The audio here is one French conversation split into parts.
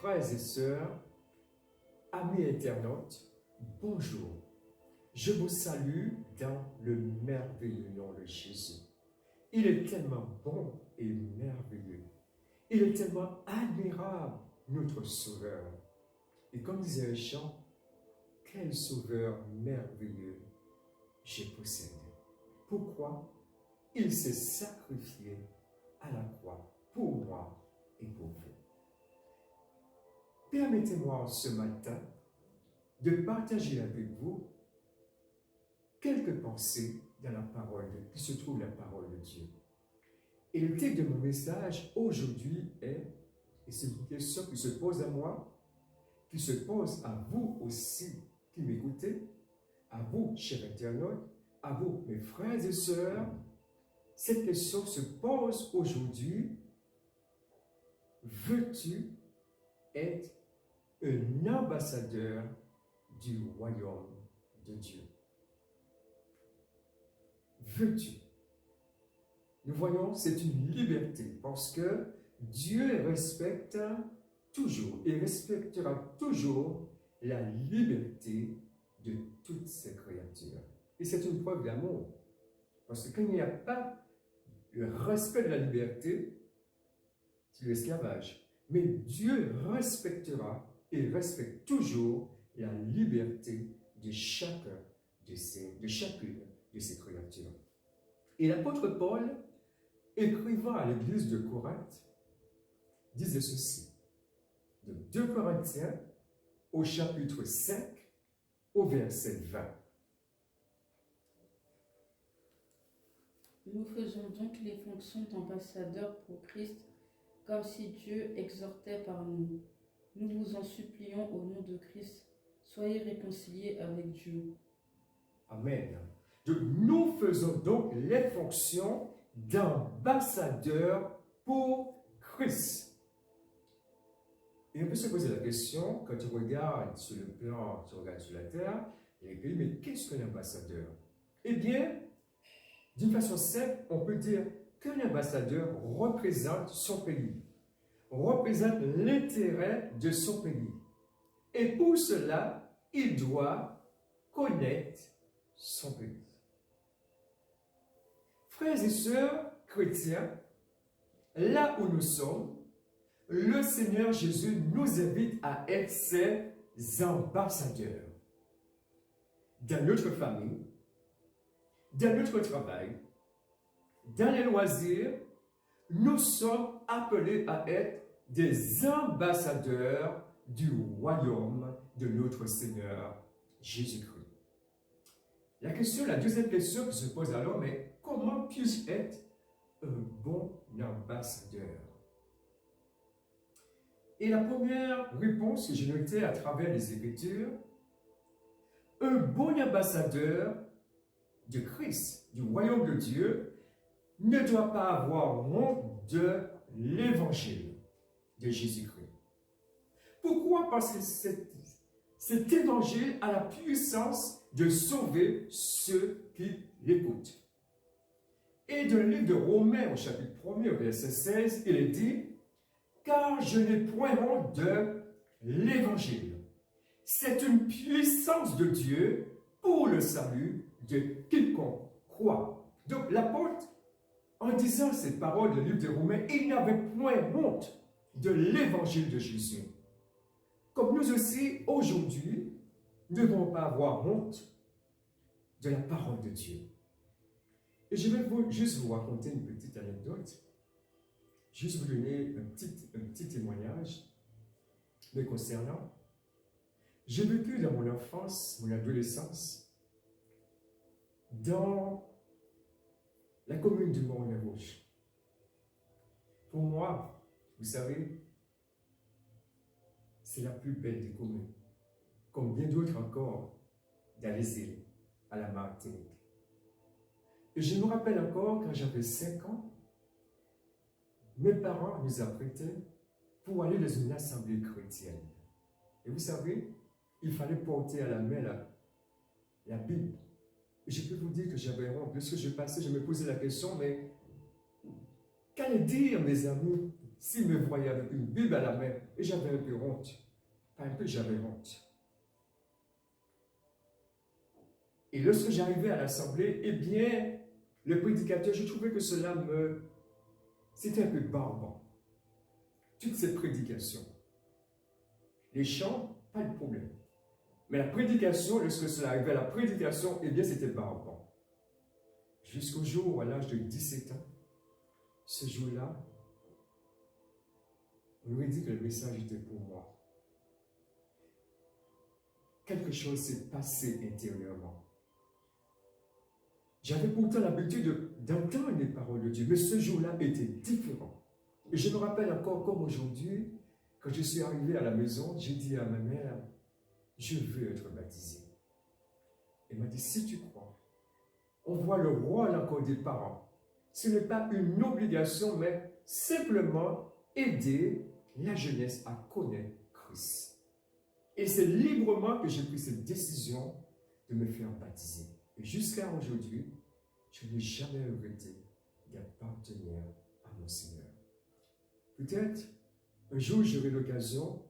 frères et sœurs, amis internautes, bonjour. Je vous salue dans le merveilleux nom de Jésus. Il est tellement bon et merveilleux. Il est tellement admirable, notre Sauveur. Et comme disait un chant, quel Sauveur merveilleux je possède. Pourquoi? Il s'est sacrifié à la croix pour moi et pour vous. Permettez-moi ce matin de partager avec vous quelques pensées dans la parole, qui se trouve dans la parole de Dieu. Et le titre de mon message aujourd'hui est, et c'est une question qui se pose à moi, qui se pose à vous aussi qui m'écoutez, à vous, chers internautes, à vous, mes frères et sœurs. Cette question se pose aujourd'hui: veux-tu être un ambassadeur du royaume de Dieu? Veux-tu? Nous voyons, c'est une liberté parce que Dieu respecte toujours et respectera toujours la liberté de toutes ses créatures. Et c'est une preuve d'amour. Parce que quand il n'y a pas le respect de la liberté, c'est l'esclavage. Mais Dieu respectera et respecte toujours la liberté de chacune de ces créatures. Et l'apôtre Paul, écrivant à l'église de Corinthe, disait ceci, de 2 Corinthiens au chapitre 5, au verset 20. Nous faisons donc les fonctions d'ambassadeurs pour Christ, comme si Dieu exhortait par nous. Nous vous en supplions au nom de Christ, soyez réconciliés avec Dieu. Amen. Nous faisons donc les fonctions d'ambassadeurs pour Christ. Et on peut se poser la question, quand tu regardes sur le plan, tu regardes sur la terre, les pays, mais qu'est-ce qu'un ambassadeur? Eh bien, d'une façon simple, on peut dire qu'un ambassadeur représente son pays, représente l'intérêt de son pays. Et pour cela, il doit connaître son pays. Frères et sœurs chrétiens, là où nous sommes, le Seigneur Jésus nous invite à être ses ambassadeurs. Dans notre famille, dans notre travail, dans les loisirs, nous sommes appelés à être des ambassadeurs du royaume de notre Seigneur Jésus-Christ. La deuxième question qui se pose alors, mais comment puis-je être un bon ambassadeur? Et la première réponse que j'ai notée à travers les Écritures, un bon ambassadeur de Christ, du royaume de Dieu, ne doit pas avoir honte de l'évangile de Jésus-Christ. Pourquoi? Parce que cet évangile a la puissance de sauver ceux qui l'écoutent. Et dans le livre de Romains, au chapitre 1er, au verset 16, il est dit: car je n'ai point honte de l'évangile. C'est une puissance de Dieu pour le salut de quiconque croit. Donc l'apôtre, en disant ces paroles du livre de Romains, il n'avait point honte de l'évangile de Jésus. Comme nous aussi, aujourd'hui, ne devons pas avoir honte de la parole de Dieu. Et je vais juste vous raconter une petite anecdote. Juste vous donner un petit témoignage me concernant. J'ai vécu dans mon enfance, mon adolescence, dans la commune du Mont-Rouge. Pour moi, vous savez, c'est la plus belle des communes, comme bien d'autres encore dans les îles, à la Martinique. Et je me rappelle encore, quand j'avais 5 ans, mes parents nous apprêtaient pour aller dans une assemblée chrétienne. Et vous savez, il fallait porter à la main la Bible. Et je peux vous dire que j'avais honte. Lorsque je passais, je me posais la question, mais qu'allait dire mes amis s'il me voyait avec une Bible à la main, et j'avais un peu honte. Pas un peu, j'avais honte. Et lorsque j'arrivais à l'assemblée, eh bien, le prédicateur, je trouvais que c'était un peu barbant. Toutes ces prédications. Les chants, pas de problème. Mais la prédication, lorsque cela arrivait à la prédication, eh bien, c'était barbant. Jusqu'au jour où, à l'âge de 17 ans, ce jour-là, on lui dit que le message était pour moi. Quelque chose s'est passé intérieurement. J'avais pourtant l'habitude d'entendre les paroles de Dieu, mais ce jour-là était différent. Et je me rappelle encore comme aujourd'hui, quand je suis arrivé à la maison, j'ai dit à ma mère, je veux être baptisé. Elle m'a dit, si tu crois, on voit le rôle encore des parents. Ce n'est pas une obligation, mais simplement aider la jeunesse à connaître Christ. Et c'est librement que j'ai pris cette décision de me faire baptiser. Et jusqu'à aujourd'hui, je n'ai jamais regretté d'appartenir à mon Seigneur. Peut-être un jour j'aurai l'occasion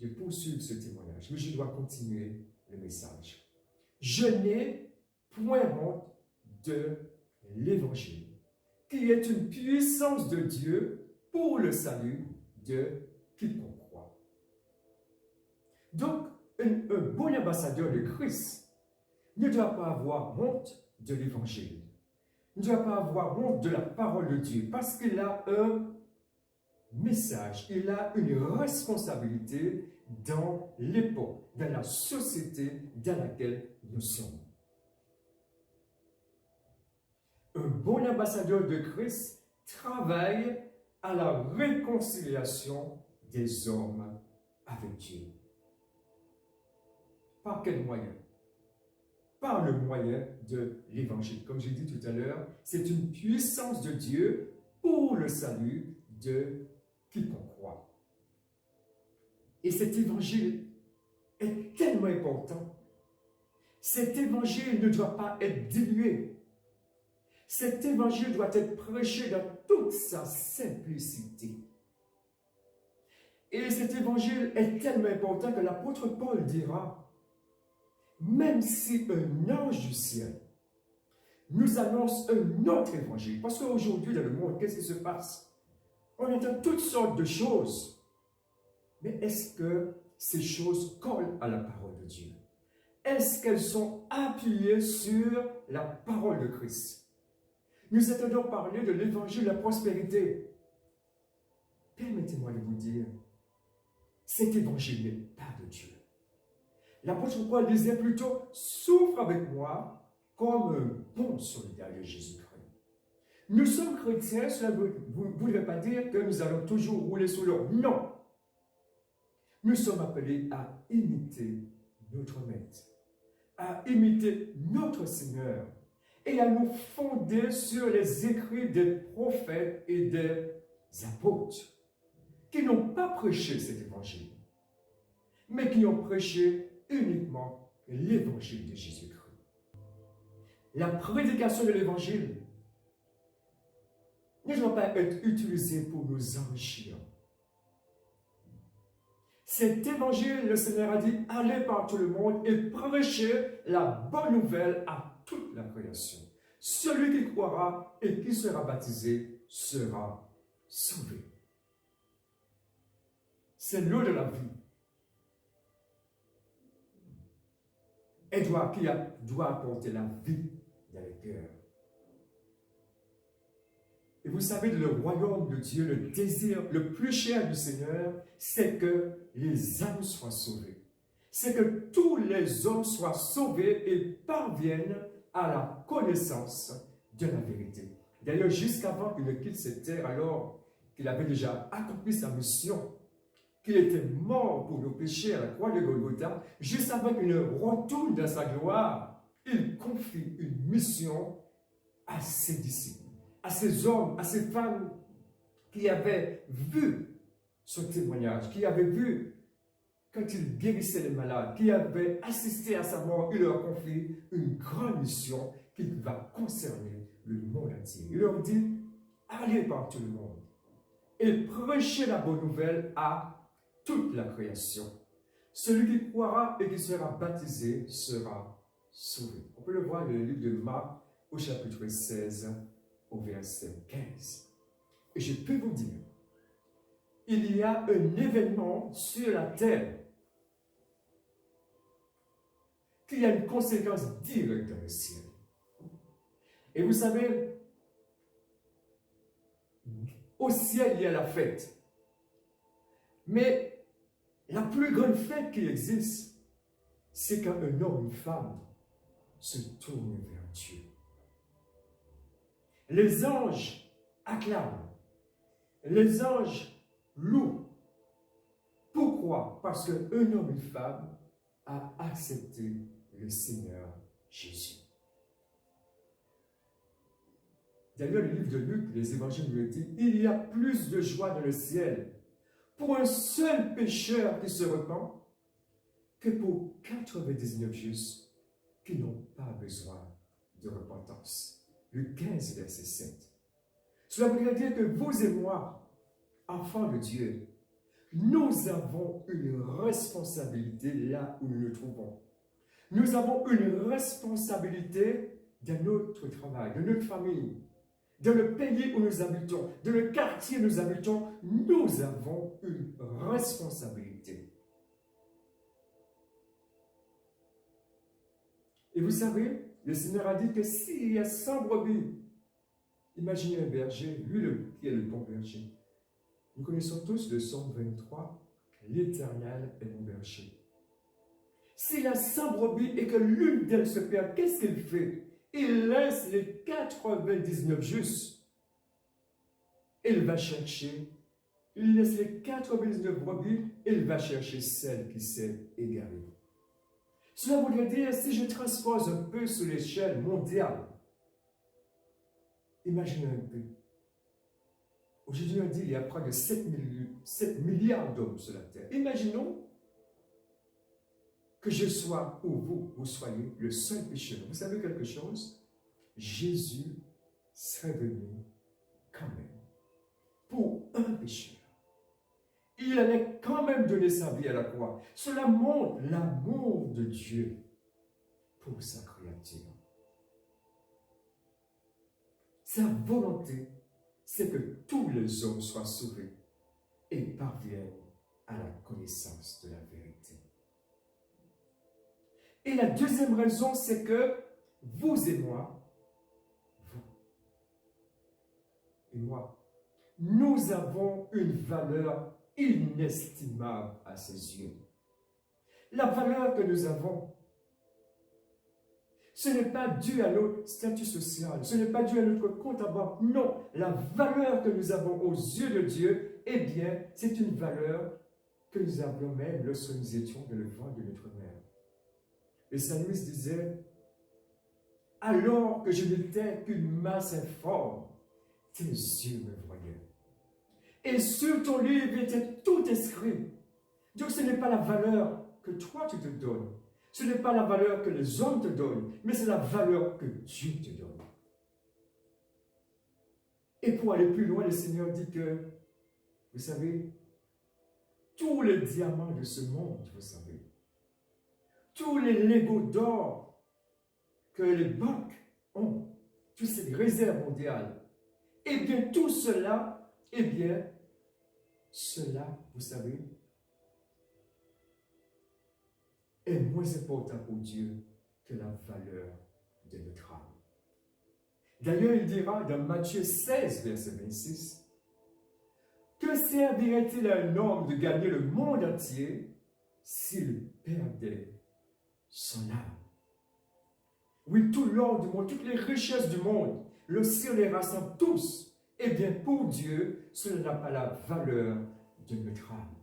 de poursuivre ce témoignage, mais je dois continuer le message. Je n'ai point honte de l'Évangile, qui est une puissance de Dieu pour le salut de quiconque croit. Donc, un bon ambassadeur de Christ ne doit pas avoir honte de l'Évangile, ne doit pas avoir honte de la parole de Dieu, parce qu'il a un message, il a une responsabilité dans l'époque, dans la société dans laquelle nous sommes. Un bon ambassadeur de Christ travaille à la réconciliation des hommes avec Dieu. Par quel moyen? Par le moyen de l'Évangile. Comme j'ai dit tout à l'heure, c'est une puissance de Dieu pour le salut de quiconque croit. Et cet Évangile est tellement important. Cet Évangile ne doit pas être dilué. Cet Évangile doit être prêché dans toute sa simplicité. Et cet Évangile est tellement important que l'apôtre Paul dira, même si un ange du ciel nous annonce un autre Évangile, parce qu'aujourd'hui dans le monde, qu'est-ce qui se passe? On entend toutes sortes de choses. Mais est-ce que ces choses collent à la parole de Dieu? Est-ce qu'elles sont appuyées sur la parole de Christ? Nous entendons parler de l'évangile de la prospérité. Permettez-moi de vous dire, cet évangile n'est pas de Dieu. L'apôtre Paul disait plutôt, souffre avec moi comme un bon soldat de Jésus-Christ. Nous sommes chrétiens, cela ne voudrait pas dire que nous allons toujours rouler sous l'or. Non. Nous sommes appelés à imiter notre Maître, à imiter notre Seigneur et à nous fonder sur les écrits des prophètes et des apôtres qui n'ont pas prêché cet évangile, mais qui ont prêché uniquement l'évangile de Jésus-Christ. La prédication de l'évangile ne doit pas être utilisée pour nous enrichir. Cet évangile, le Seigneur a dit, allez par tout le monde et prêchez la bonne nouvelle à toute la création. Celui qui croira et qui sera baptisé sera sauvé. C'est l'eau de la vie. Et qui doit apporter la vie dans les cœurs. Et vous savez, le royaume de Dieu, le désir le plus cher du Seigneur, c'est que les âmes soient sauvées. C'est que tous les hommes soient sauvés et parviennent à la connaissance de la vérité. D'ailleurs, jusqu'avant qu'il ne quitte cette terre, alors qu'il avait déjà accompli sa mission, qu'il était mort pour nos péchés à la croix de Golgotha, juste avant qu'il ne retourne dans sa gloire, il confie une mission à ses disciples, à ces hommes, à ces femmes qui avaient vu son témoignage, qui avaient vu quand il guérissait les malades, qui avaient assisté à sa mort. Il leur confie une grande mission qui va concerner le monde entier. Il leur dit, allez par tout le monde et prêcher la bonne nouvelle à toute la création. Celui qui croira et qui sera baptisé sera sauvé. On peut le voir dans le livre de Marc au chapitre 16 au verset 15. Et je peux vous dire, il y a un événement sur la terre qui a une conséquence directe dans le ciel. Et vous savez, au ciel, il y a la fête. Mais la plus grande fête qui existe, c'est quand un homme ou une femme se tourne vers Dieu. Les anges acclament. Les anges louent. Pourquoi? Parce qu'un homme ou une femme a accepté le Seigneur Jésus. D'ailleurs, le livre de Luc, les évangiles nous dit, il y a plus de joie dans le ciel pour un seul pécheur qui se repent que pour 99 justes qui n'ont pas besoin de repentance. Luc 15, verset 7. Cela voudrait dire que vous et moi, enfants de Dieu, nous avons une responsabilité là où nous nous trouvons. Nous avons une responsabilité dans notre travail, dans notre famille, dans le pays où nous habitons, dans le quartier où nous habitons. Nous avons une responsabilité. Et vous savez, le Seigneur a dit que s'il y a 100 brebis, imaginez un berger, lui qui est le bon berger. Nous connaissons tous le Psaume 23, l'Éternel est mon berger. S'il a 100 brebis et que l'une d'elles se perd, qu'est-ce qu'il fait? Il laisse les 99 justes. Il va chercher, il laisse les 99 brebis, il va chercher celle qui s'est égarée. Cela voudrait dire, si je transpose un peu sur l'échelle mondiale, imaginez un peu. Aujourd'hui, on dit qu'il y a près de 7 milliards d'hommes sur la terre. Imaginons que je sois, ou vous soyez, le seul pécheur. Vous savez quelque chose? Jésus serait venu quand même pour un pécheur. Il allait quand même donner sa vie à la croix. Cela montre l'amour de Dieu pour sa créature. Sa volonté, c'est que tous les hommes soient sauvés et parviennent à la connaissance de la vérité. Et la deuxième raison, c'est que vous et moi, vous et moi, nous avons une valeur inestimable à ses yeux. La valeur que nous avons, ce n'est pas dû à notre statut social, ce n'est pas dû à notre compte à banque. Non, la valeur que nous avons aux yeux de Dieu, eh bien, c'est une valeur que nous avions même lorsque nous étions dans le ventre de notre mère. Le psalmiste disait, alors que je n'étais qu'une masse informe, tes yeux me voyaient. Et sur ton livre était tout inscrit. Donc ce n'est pas la valeur que toi tu te donnes. Ce n'est pas la valeur que les hommes te donnent, mais c'est la valeur que Dieu te donne. Et pour aller plus loin, le Seigneur dit que, vous savez, tous les diamants de ce monde, vous savez, tous les lingots d'or que les banques ont, toutes ces réserves mondiales, eh bien, tout cela, eh bien, cela, vous savez, est moins important pour Dieu que la valeur de notre âme. D'ailleurs, il dira dans Matthieu 16, verset 26, que servirait-il à un homme de gagner le monde entier s'il perdait son âme? Oui, tout l'or du monde, toutes les richesses du monde, le ciel les rassemble tous. Eh bien, pour Dieu, cela n'a pas la valeur de notre âme.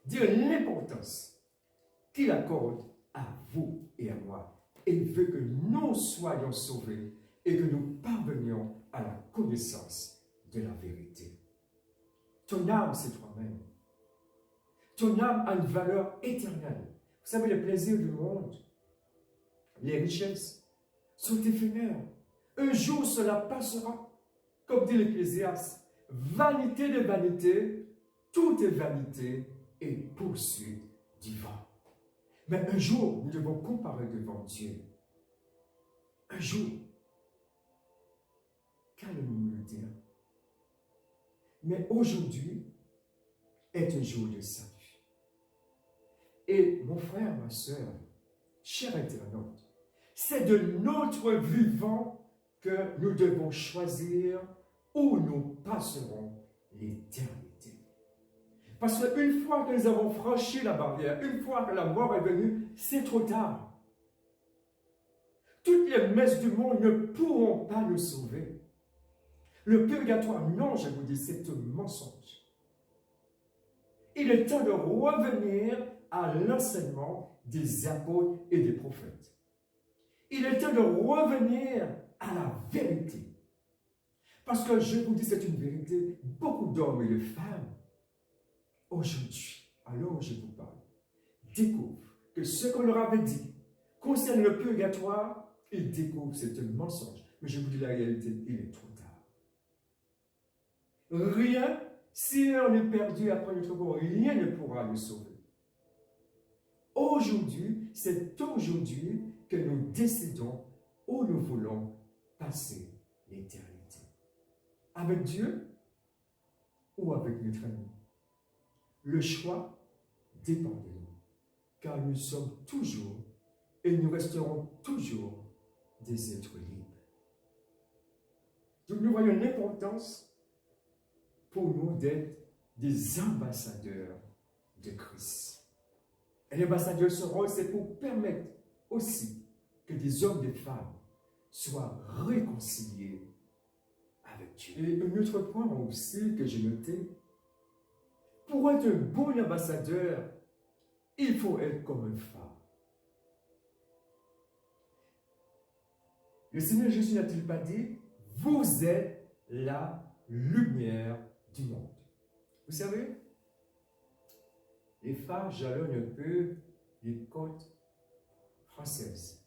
Dire l'importance qu'il accorde à vous et à moi. Et il veut que nous soyons sauvés et que nous parvenions à la connaissance de la vérité. Ton âme, c'est toi-même. Ton âme a une valeur éternelle. Vous savez, les plaisirs du monde, les richesses, sont éphémères. Un jour, cela passera. Comme dit l'Ecclésiaste, vanité de vanité, tout est vanité et poursuite du vent. Mais un jour, nous devons comparer devant Dieu. Un jour, qu'allons-nous nous dire? Mais aujourd'hui est un jour de salut. Et mon frère, ma soeur, cher internaute, c'est de notre vivant que nous devons choisir où nous passerons l'éternité. Parce qu'une fois que nous avons franchi la barrière, une fois que la mort est venue, c'est trop tard. Toutes les messes du monde ne pourront pas nous sauver. Le purgatoire, non, je vous dis, c'est un mensonge. Il est temps de revenir à l'enseignement des apôtres et des prophètes. Il est temps de revenir à la vérité. Parce que je vous dis, c'est une vérité. Beaucoup d'hommes et de femmes, aujourd'hui, alors je vous parle, découvrent que ce qu'on leur avait dit concerne le purgatoire, ils découvrent que c'est un mensonge. Mais je vous dis la réalité, il est trop tard. Rien, si on est perdu après notre mort, rien ne pourra nous sauver. Aujourd'hui, c'est aujourd'hui que nous décidons où nous voulons passer l'éternité. Avec Dieu ou avec notre ami. Le choix dépend de nous, car nous sommes toujours et nous resterons toujours des êtres libres. Donc nous voyons l'importance pour nous d'être des ambassadeurs de Christ. Et l'ambassadeur, ce rôle, c'est pour permettre aussi que des hommes et des femmes soient réconciliés avec Dieu. Et un autre point aussi que j'ai noté, pour être un bon ambassadeur, il faut être comme un phare. Le Seigneur Jésus n'a-t-il pas dit, vous êtes la lumière du monde. Vous savez, les phares jalonnent un peu les côtes françaises.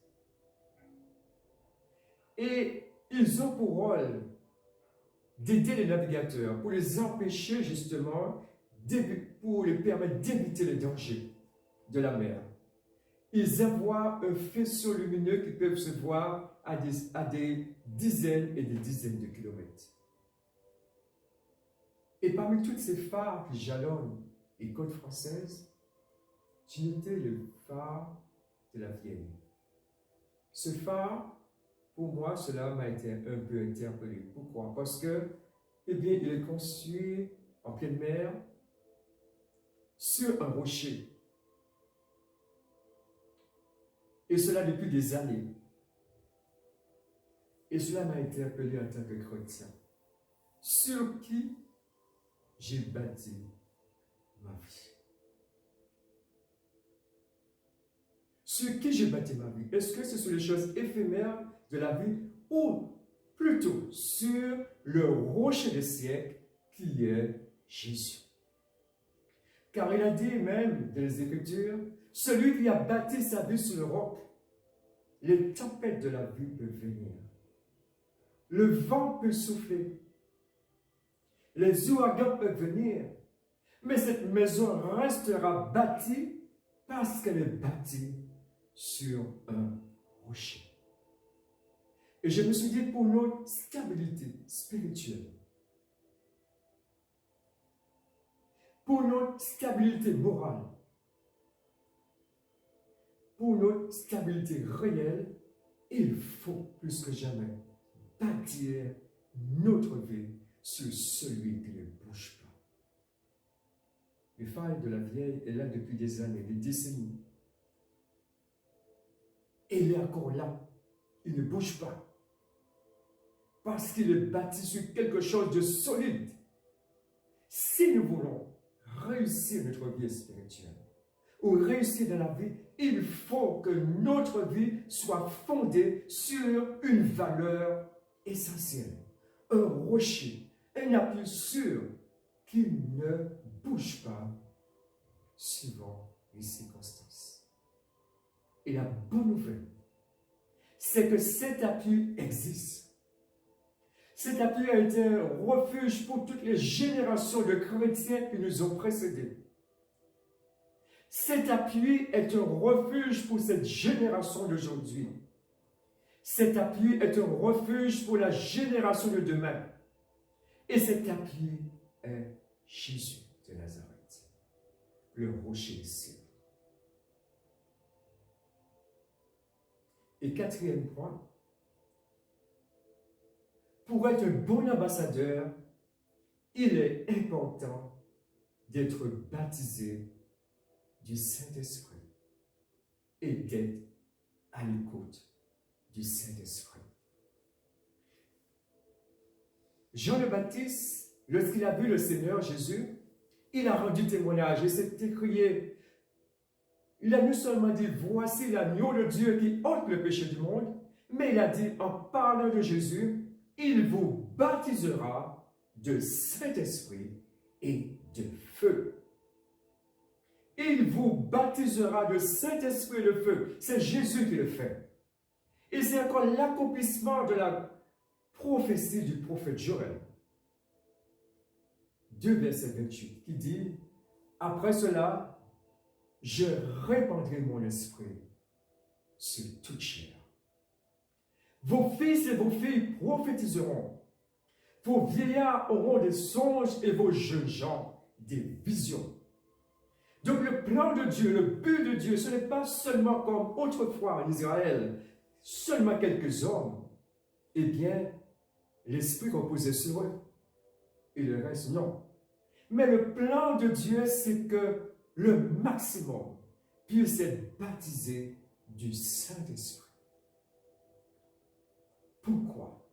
Et ils ont pour rôle d'aider les navigateurs, pour les empêcher justement, pour les permettre d'éviter les dangers de la mer. Ils envoient un faisceau lumineux qui peut se voir à des dizaines et des dizaines de kilomètres. Et parmi toutes ces phares qui jalonnent les côtes françaises, j'ai noté le phare de la Vienne. Ce phare, pour moi, cela m'a été un peu interpellé. Pourquoi? Parce que, eh bien, il est construit en pleine mer, sur un rocher. Et cela depuis des années. Et cela m'a interpellé en tant que chrétien. Sur qui j'ai bâti ma vie. Sur qui j'ai bâti ma vie? Est-ce que ce sont les choses éphémères de la vie ou plutôt sur le rocher des siècles qui est Jésus? Car il a dit même dans les Écritures, celui qui a bâti sa vie sur le roc, les tempêtes de la vie peuvent venir. Le vent peut souffler. Les ouragans peuvent venir. Mais cette maison restera bâtie parce qu'elle est bâtie sur un rocher. Et je me suis dit, pour notre stabilité spirituelle, pour notre stabilité morale, pour notre stabilité réelle, il faut plus que jamais bâtir notre vie sur celui qui ne bouge pas. Le phare de la vieille est là depuis des années, des décennies. Et il est encore là. Il ne bouge pas. Parce qu'il est bâti sur quelque chose de solide. Si nous voulons réussir notre vie spirituelle, ou réussir dans la vie, il faut que notre vie soit fondée sur une valeur essentielle. Un rocher, un appui sûr qui ne bouge pas suivant les circonstances. Et la bonne nouvelle, c'est que cet appui existe. Cet appui a été un refuge pour toutes les générations de chrétiens qui nous ont précédés. Cet appui est un refuge pour cette génération d'aujourd'hui. Cet appui est un refuge pour la génération de demain. Et cet appui est Jésus de Nazareth, le rocher sûr. Et quatrième point, pour être un bon ambassadeur, il est important d'être baptisé du Saint-Esprit et d'être à l'écoute du Saint-Esprit. Jean le Baptiste, lorsqu'il a vu le Seigneur Jésus, il a rendu témoignage et s'est écrié. Il a non seulement dit, voici l'agneau de Dieu qui ôte le péché du monde, mais il a dit, en parlant de Jésus, il vous baptisera de Saint-Esprit et de feu. Il vous baptisera de Saint-Esprit et de feu. C'est Jésus qui le fait. Et c'est encore l'accomplissement de la prophétie du prophète Joël. 2 verset 28 qui dit, après cela, je répandrai mon esprit sur toute chair. Vos fils et vos filles prophétiseront. Vos vieillards auront des songes et vos jeunes gens des visions. Donc le plan de Dieu, le but de Dieu, ce n'est pas seulement comme autrefois en Israël, seulement quelques hommes. Eh bien, l'Esprit reposait sur eux. Et le reste, non. Mais le plan de Dieu, c'est que le maximum puisse être baptisé du Saint-Esprit. Pourquoi?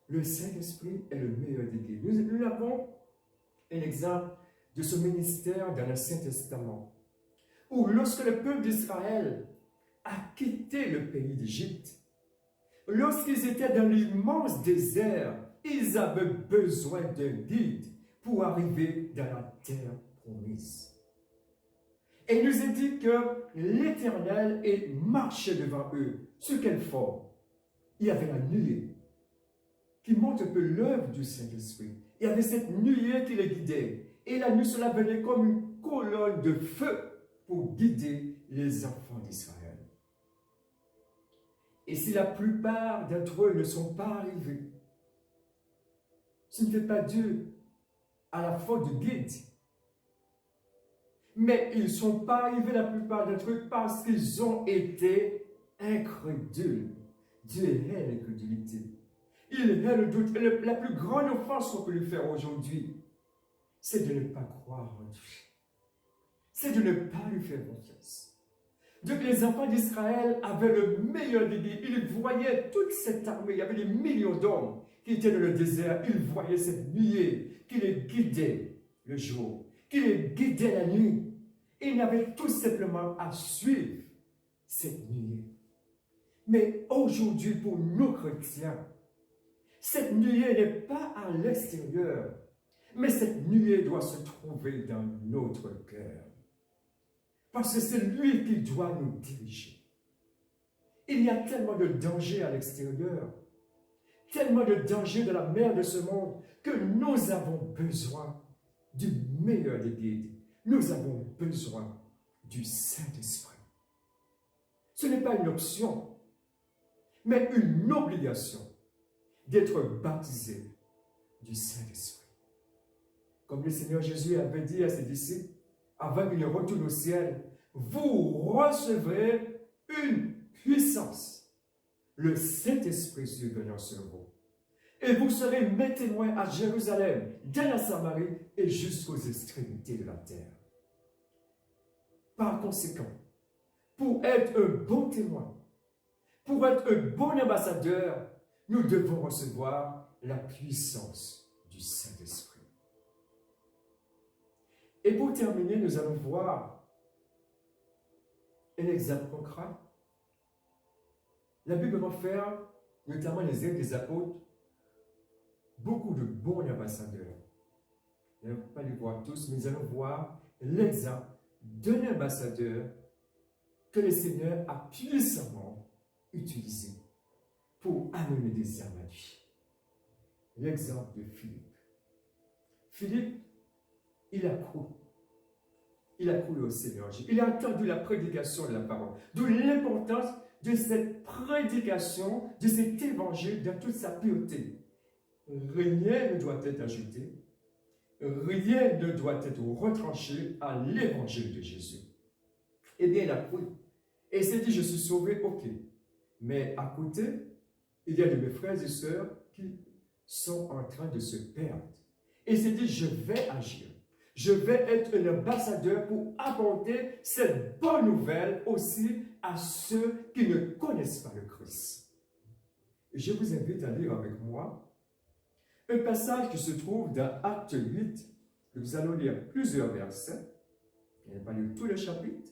Le Saint-Esprit est le meilleur des guides. Nous avons un exemple de ce ministère dans l'Ancien Testament, où lorsque le peuple d'Israël a quitté le pays d'Égypte, lorsqu'ils étaient dans l'immense désert, ils avaient besoin d'un guide pour arriver dans la terre promise. Et il nous est dit que l'Éternel marchait devant eux. Sur quelle forme? Il y avait la nuée qui montre un peu l'œuvre du Saint-Esprit. Il y avait cette nuée qui les guidait. Et la nuit, cela venait comme une colonne de feu pour guider les enfants d'Israël. Et si la plupart d'entre eux ne sont pas arrivés, ce n'était pas dû à la faute du guide. Mais ils ne sont pas arrivés, la plupart d'entre eux, parce qu'ils ont été incrédules. Dieu hait l'incrédulité. Il hait le doute. Et la plus grande offense qu'on peut lui faire aujourd'hui, c'est de ne pas croire en Dieu. C'est de ne pas lui faire confiance. Donc les enfants d'Israël avaient le meilleur des guides. Ils voyaient toute cette armée. Il y avait des millions d'hommes qui étaient dans le désert. Ils voyaient cette nuée qui les guidait le jour, qui les guidait la nuit. Et ils n'avaient tout simplement à suivre cette nuée. Mais aujourd'hui, pour nous chrétiens, cette nuée n'est pas à l'extérieur, mais cette nuée doit se trouver dans notre cœur. Parce que c'est lui qui doit nous diriger. Il y a tellement de dangers à l'extérieur, tellement de dangers de la mer de ce monde, que nous avons besoin du meilleur des guides. Nous avons besoin du Saint-Esprit. Ce n'est pas une option, mais une obligation d'être baptisé du Saint-Esprit. Comme le Seigneur Jésus avait dit à ses disciples, avant qu'il ne retourne au ciel, vous recevrez une puissance. Le Saint-Esprit survenant sur vous. Et vous serez mes témoins à Jérusalem, dans la Samarie et jusqu'aux extrémités de la terre. Par conséquent, pour être un bon témoin, pour être un bon ambassadeur, nous devons recevoir la puissance du Saint-Esprit. Et pour terminer, nous allons voir un exemple concret. La Bible faire, notamment les Actes des Apôtres, beaucoup de bons ambassadeurs. Nous n'allons pas les voir tous, mais nous allons voir l'exemple d'un ambassadeur que le Seigneur a puissamment utilisé pour amener des âmes à lui. l'exemple de Philippe. Philippe, il a cru. Il a cru au Seigneur. Il a entendu la prédication de la parole. D'où l'importance de cette prédication, de cet évangile dans toute sa pureté. Rien ne doit être ajouté. Rien ne doit être retranché à l'évangile de Jésus. Eh bien, il a cru. Et il s'est dit, je suis sauvé, ok. Mais à côté, il y a de mes frères et sœurs qui sont en train de se perdre. Et il s'est dit, je vais agir. Je vais être un ambassadeur pour apporter cette bonne nouvelle aussi à ceux qui ne connaissent pas le Christ. Et je vous invite à lire avec moi un passage qui se trouve dans Acte 8. Nous allons lire plusieurs versets. Je n'ai pas lu tout le chapitre,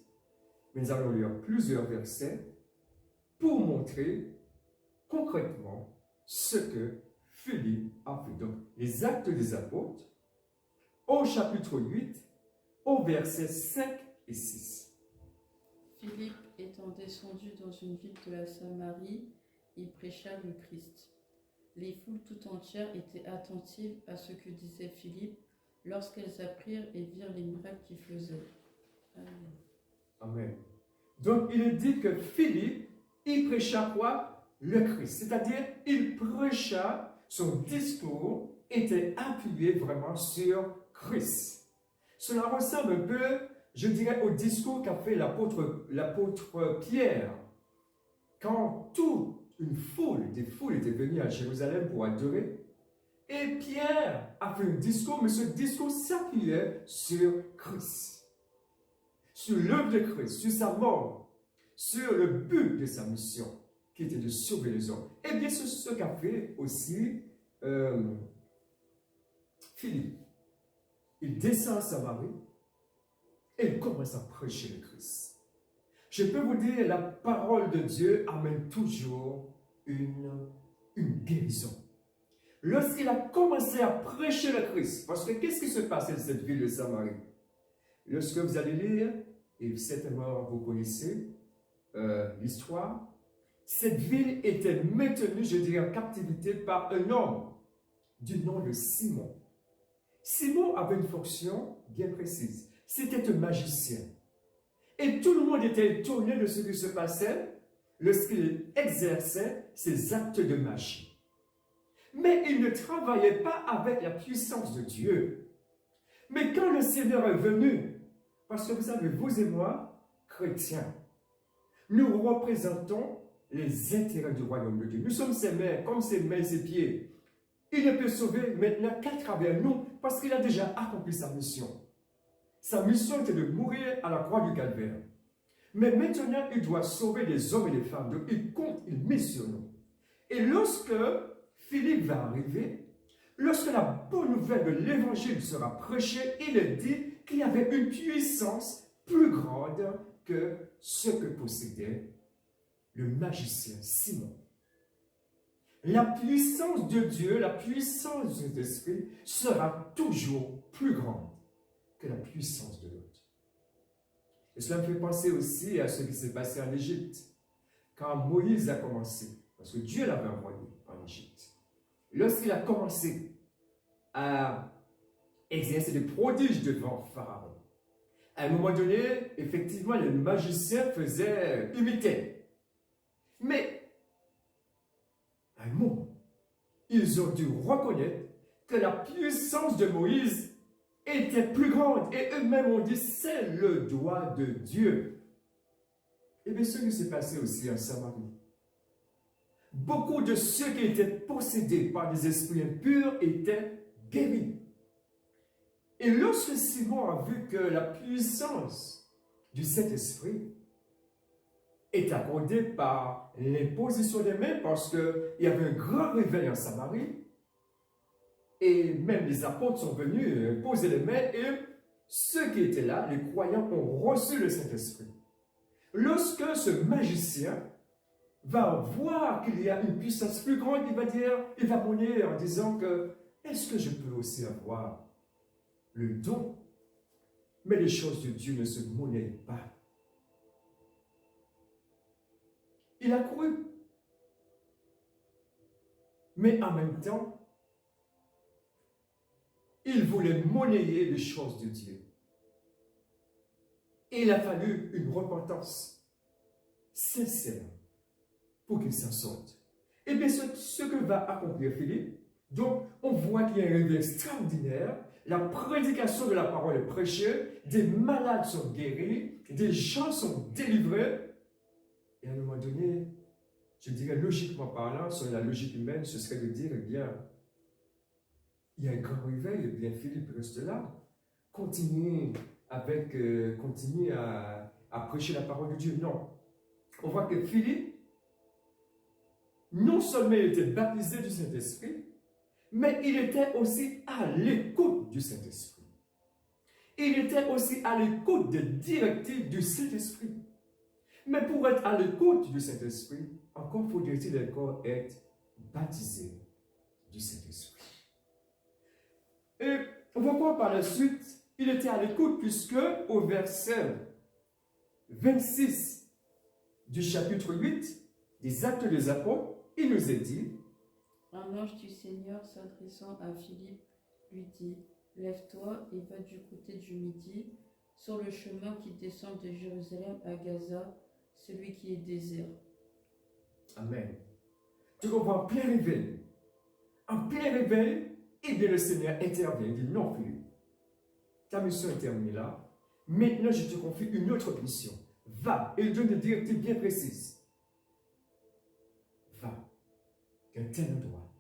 mais nous allons lire plusieurs versets pour montrer concrètement ce que Philippe a fait. Donc, les Actes des Apôtres, au chapitre 8, au versets 5 et 6. Philippe étant descendu dans une ville de la Samarie, il prêcha le Christ. Les foules tout entières étaient attentives à ce que disait Philippe lorsqu'elles apprirent et virent les miracles qu'il faisait. Amen. Amen. Donc, il est dit que Philippe, il prêcha quoi? Le Christ. C'est-à-dire, il prêcha, son discours était appuyé vraiment sur Christ. Cela ressemble un peu, je dirais, au discours qu'a fait l'apôtre Pierre. Quand toute une foule, des foules étaient venues à Jérusalem pour adorer, et Pierre a fait un discours, mais ce discours s'appuyait sur Christ, sur l'œuvre de Christ, sur sa mort, sur le but de sa mission, qui était de sauver les hommes. Et bien, c'est ce qu'a fait aussi Philippe. Il descend à Samarie et il commence à prêcher le Christ. Je peux vous dire, la parole de Dieu amène toujours une guérison. Lorsqu'il a commencé à prêcher le Christ, parce que qu'est-ce qui se passait dans cette ville de Samarie? Lorsque vous allez lire, et certainement vous connaissez l'histoire, cette ville était maintenue, je dirais, en captivité par un homme du nom de Simon. Simon avait une fonction bien précise. C'était un magicien. Et tout le monde était étonné de ce qui se passait lorsqu'il exerçait ses actes de magie. Mais il ne travaillait pas avec la puissance de Dieu. Mais quand le Seigneur est venu, parce que vous savez, vous et moi, chrétiens, nous représentons les intérêts du royaume de Dieu. Nous sommes ses mains, comme ses mains et ses pieds. Il ne peut sauver maintenant qu'à travers nous, parce qu'il a déjà accompli sa mission. Sa mission était de mourir à la croix du calvaire. Mais maintenant, il doit sauver des hommes et des femmes. Donc, il compte, il mise sur nous. Et lorsque Philippe va arriver, lorsque la bonne nouvelle de l'évangile sera prêchée, il est dit qu'il y avait une puissance plus grande que ce que possédait le magicien Simon. La puissance de Dieu, la puissance de l'Esprit sera toujours plus grande que la puissance de l'autre. Et cela me fait penser aussi à ce qui s'est passé en Égypte, quand Moïse a commencé, parce que Dieu l'avait envoyé en Égypte. Lorsqu'il a commencé à exercer des prodiges devant Pharaon, à un moment donné, effectivement, les magiciens imitaient. Mais à un moment, ils ont dû reconnaître que la puissance de Moïse était plus grande. Et eux-mêmes ont dit, c'est le doigt de Dieu. Et bien, ce qui s'est passé aussi en Samarie. Beaucoup de ceux qui étaient possédés par des esprits impurs étaient guéris. Et lorsque Simon a vu que la puissance du Saint-Esprit est accordée par l'imposition des mains, parce qu'il y avait un grand réveil en Samarie, et même les apôtres sont venus poser les mains, et ceux qui étaient là, les croyants, ont reçu le Saint-Esprit. Lorsque ce magicien va voir qu'il y a une puissance plus grande, il va monnayer en disant que est-ce que je peux aussi avoir le don? Mais les choses de Dieu ne se monnaient pas. Il a cru. Mais en même temps, il voulait monnayer les choses de Dieu. Et il a fallu une repentance sincère pour qu'il s'en sorte. Et bien, ce que va accomplir Philippe, donc, on voit qu'il y a un réveil extraordinaire. La prédication de la parole est prêchée, des malades sont guéris, des gens sont délivrés. Et à un moment donné, je dirais logiquement parlant, sur la logique humaine, ce serait de dire, eh bien, il y a un grand réveil, et bien Philippe reste là. Continue à prêcher la parole de Dieu. Non. On voit que Philippe, non seulement il était baptisé du Saint-Esprit, mais il était aussi à l'écoute du Saint-Esprit. Il était aussi à l'écoute des directives du Saint-Esprit. Mais pour être à l'écoute du Saint-Esprit, encore faudrait-il encore être baptisé du Saint-Esprit. Et on va voir par la suite, il était à l'écoute puisque au verset 26 du chapitre 8 des Actes des Apôtres, il nous est dit: un ange du Seigneur s'adressant à Philippe lui dit: lève-toi et va du côté du midi, sur le chemin qui descend de Jérusalem à Gaza, celui qui est désert. Amen. Tu comprends, en plein réveil. En plein réveil, et bien le Seigneur intervient. Il dit: non, Philippe, ta mission est terminée là. Maintenant, je te confie une autre mission. Va. Et il donne des directives bien précises. Va d'un tel endroit.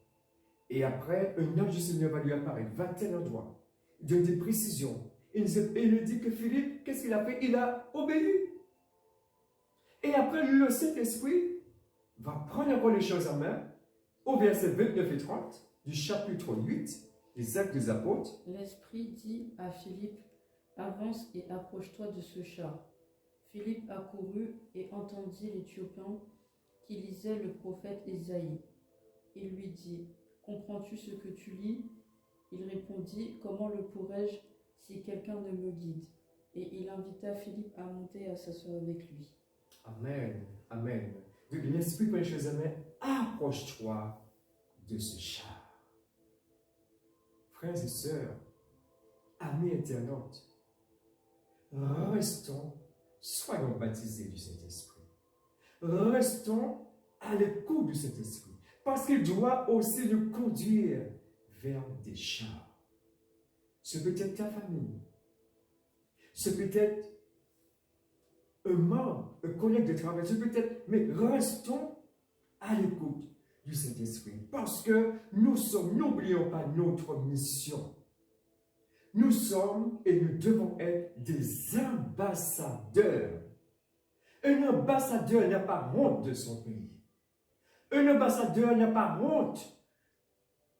Et après, un ange du Seigneur va lui apparaître. Va à tel endroit. Il donne des précisions. Et il dit que Philippe, qu'est-ce qu'il a fait? Il a obéi. Et après, le Saint-Esprit va prendre encore les choses en main. Au verset 29 et 30 du chapitre 8 des Actes des Apôtres. L'Esprit dit à Philippe: avance et approche-toi de ce char. Philippe accourut et entendit l'Éthiopien qui lisait le prophète Ésaïe. Il lui dit: comprends-tu ce que tu lis? Il répondit: comment le pourrais-je si quelqu'un ne me guide? Et il invita Philippe à monter et à s'asseoir avec lui. Amen. Amen. Donc l'Esprit prend les choses en main. Approche-toi de ce char. Frères et sœurs, amis internautes, restons, soyons baptisés du Saint-Esprit. Restons à l'écoute du Saint-Esprit, parce qu'il doit aussi nous conduire vers des chars. Ce peut être ta famille, ce peut être un membre, un collègue de travail, ce peut être, mais restons à l'écoute du Saint-Esprit, parce que n'oublions pas notre mission. Nous sommes et nous devons être des ambassadeurs. Un ambassadeur n'a pas honte de son pays. Un ambassadeur n'a pas honte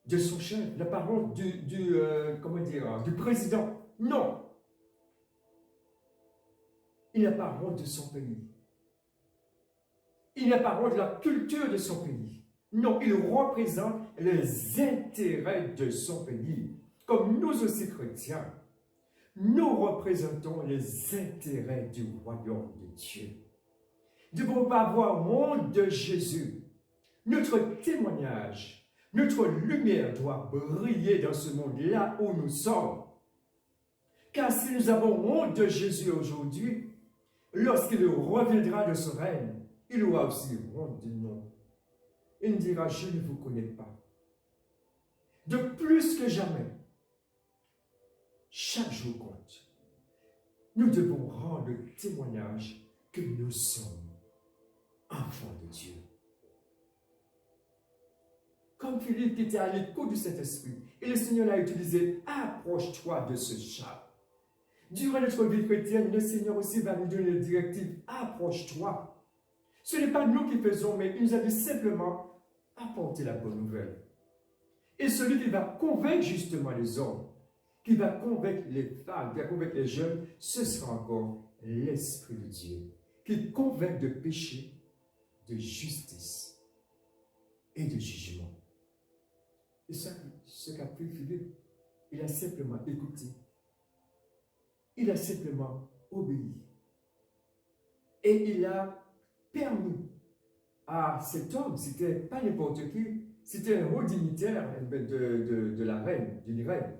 de son chef, n'a pas honte du président. Non. Il n'a pas honte de son pays. Il n'a pas honte de la culture de son pays. Non, il représente les intérêts de son pays. Comme nous aussi chrétiens, nous représentons les intérêts du royaume de Dieu. Nous ne pouvons pas avoir honte de Jésus. Notre témoignage, notre lumière doit briller dans ce monde là où nous sommes. Car si nous avons honte de Jésus aujourd'hui, lorsqu'il reviendra de ce règne, il aura aussi honte de nous. Il nous dira: je ne vous connais pas. De plus que jamais, chaque jour compte. Nous devons rendre le témoignage que nous sommes enfants de Dieu. Comme Philippe qui était à l'écoute du Saint-Esprit, et le Seigneur l'a utilisé: approche-toi de ce char. Durant notre vie chrétienne, le Seigneur aussi va nous donner les directives: approche-toi. Ce n'est pas nous qui faisons, mais il nous a dit simplement: apporter la bonne nouvelle. Et celui qui va convaincre justement les hommes, qui va convaincre les femmes, qui va convaincre les jeunes, ce sera encore l'Esprit de Dieu, qui convainc de péché, de justice et de jugement. Et ce qu'a fait Philippe, il a simplement écouté. Il a simplement obéi. Et il a permis à cet homme, c'était pas n'importe qui, c'était un haut dignitaire de la reine, d'une reine.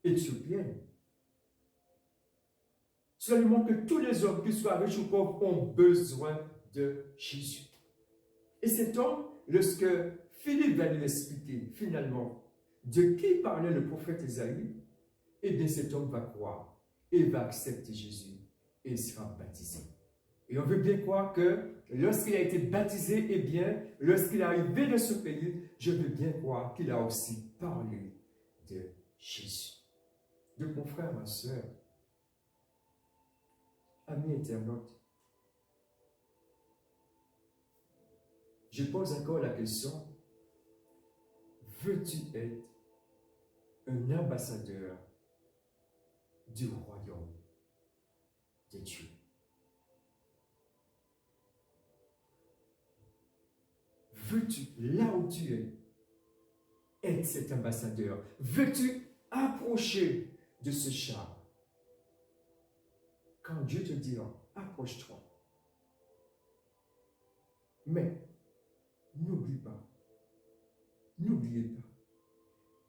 éthiopienne. Cela nous montre que tous les hommes, qu'ils soient riches ou pauvres, ont besoin de Jésus. Et cet homme, lorsque Philippe va lui expliquer finalement de qui parlait le prophète Ésaïe, eh bien cet homme va croire et va accepter Jésus et il sera baptisé. Et on veut bien croire que lorsqu'il a été baptisé, eh bien, lorsqu'il est arrivé dans ce pays, je veux bien croire qu'il a aussi parlé de Jésus. Donc mon frère, ma soeur, amis internautes, je pose encore la question, veux-tu être un ambassadeur du royaume de Dieu? Veux-tu, là où tu es, être cet ambassadeur? Veux-tu approcher de ce char? Quand Dieu te dira, approche-toi. Mais, n'oublie pas, n'oubliez pas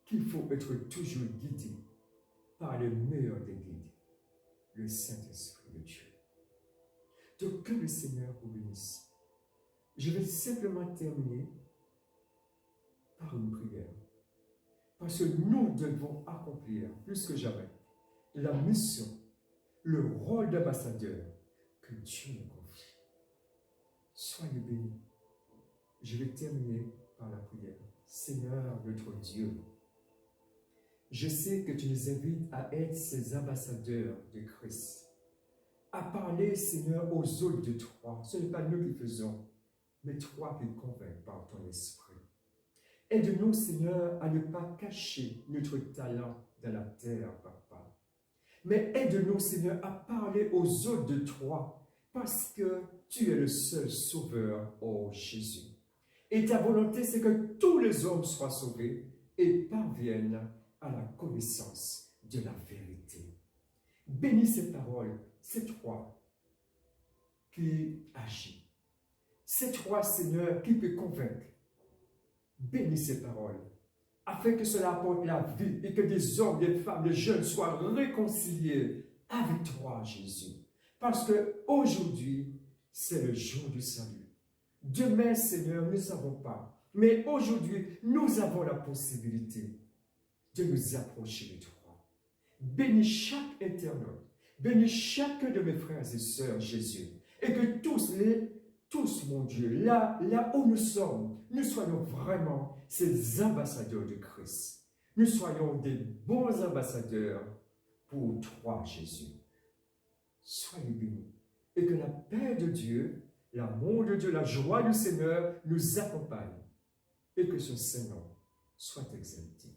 qu'il faut être toujours guidé par le meilleur des guides, le Saint-Esprit de Dieu. Donc, que le Seigneur vous bénisse. Je vais simplement terminer par une prière. Parce que nous devons accomplir, plus que jamais, la mission, le rôle d'ambassadeur que Dieu nous confie. Soyez bénis. Je vais terminer par la prière. Seigneur, notre Dieu, je sais que tu nous invites à être ces ambassadeurs de Christ, à parler, Seigneur, aux autres de toi. Ce n'est pas nous qui faisons, mais toi qui convaincs par ton esprit. Aide-nous, Seigneur, à ne pas cacher notre talent dans la terre, Papa. Mais aide-nous, Seigneur, à parler aux autres de toi, parce que tu es le seul sauveur, ô Jésus. Et ta volonté, c'est que tous les hommes soient sauvés et parviennent à la connaissance de la vérité. Bénis ces paroles, c'est toi qui agis. C'est toi, Seigneur, qui peut convaincre. Bénis ces paroles, afin que cela apporte la vie et que des hommes, des femmes, des jeunes soient réconciliés avec toi, Jésus. Parce que aujourd'hui, c'est le jour du salut. Demain, Seigneur, nous ne savons pas. Mais aujourd'hui, nous avons la possibilité de nous approcher de toi. Bénis chaque internaute. Bénis chacun de mes frères et sœurs, Jésus. Et que tous, mon Dieu, là où nous sommes, nous soyons vraiment ces ambassadeurs de Christ. Nous soyons des bons ambassadeurs pour toi, Jésus. Soyez bénis. Et que la paix de Dieu, l'amour de Dieu, la joie du Seigneur nous accompagne. Et que son Saint-Nom soit exalté.